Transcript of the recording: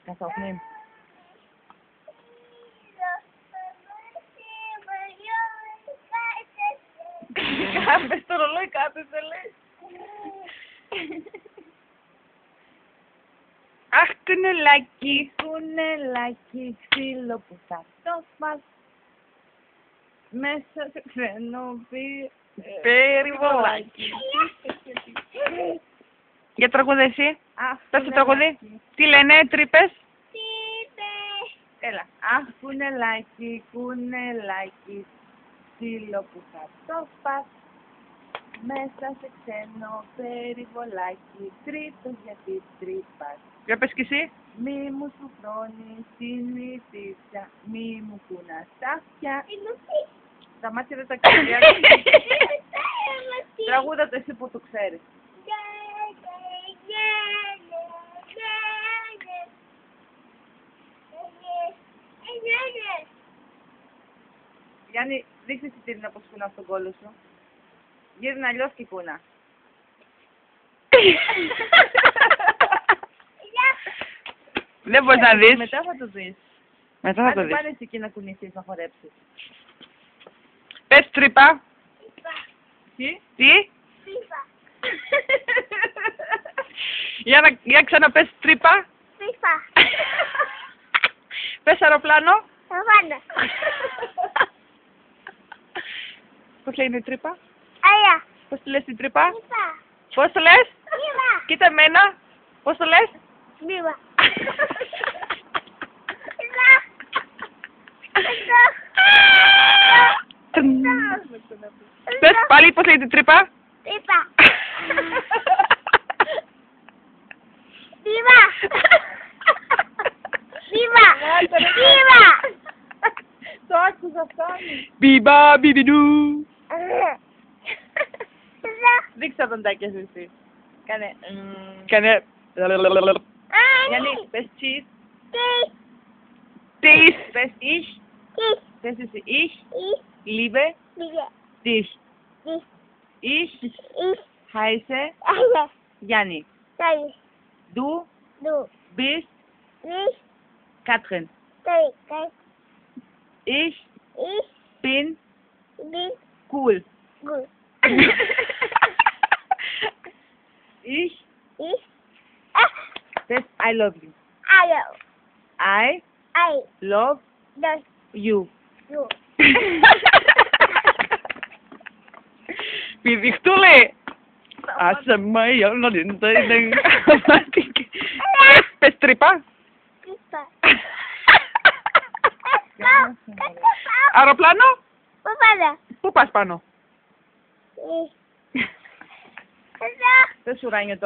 Καθόχνη. Κάπες το ρολόι κάθεσαι, λες. Αχ, κουνελάκι, ξύλο που θα το φας. Μέσα σε ξένο περιβολάκι. Για τραγούδι εσύ. Πες το τραγούδι. Τι λένε, τρύπες. Έλα. Αχ, κουνελάκι, ξύλο που θα το φας. Μέσα σε ξένο περιβολάκι, τρίτος γιατί τρύπας. Για πες κι εσύ. Μη μου σου χρόνεις την ητήσια, μη μου κουνάς τα αυτιά. Τα μάτια δεν τα ξέρει. Τραγούδα το εσύ που το ξέρεις. Γιάννη, δείξε εσύ την πως κουνάς τον κόλλο σου. Γύρνα αλλιώς και κούνα. Δεν μπορείς να δεις. Μετά θα το δεις. Μετά θα το δεις. Αν πάνε εκεί να κουνηθείς, να χορέψεις. Πες τρύπα. Τι? Τι? Τρύπα. Για ξαναπες τρύπα. Τρύπα. Πες αεροπλάνο. Αεροπλάνο. Πώς λέει η τρύπα. Αιά. Πώς τη λες την τρύπα. Τρύπα. Πώς το λες. Τρύπα. Κοίτα εμένα. Πώς το λες. Τρύπα. Πες πάλι πώς λέει την τρύπα. Τρύπα. Τρύπα. Τρύπα. Τρύπα. Το άκουσα φτάνει. Μπιμπα μπιμπιδού. Δείξε τα δοντάκια σου εσύ. Κάνε. Κάνε. Γιάννη, πες cheese. Τις. Πες ich. Πες εσύ ich. Liebe. Dich. Ich heiße Janni. Du bist Katrin. Ich bin cool. Ich das I love you. I love you. Πηδιχτούλε! Άσε με για να την τέινε. Πες τρύπα. Αεροπλάνο. Πού πας πάνω. Πες ουράνιο το.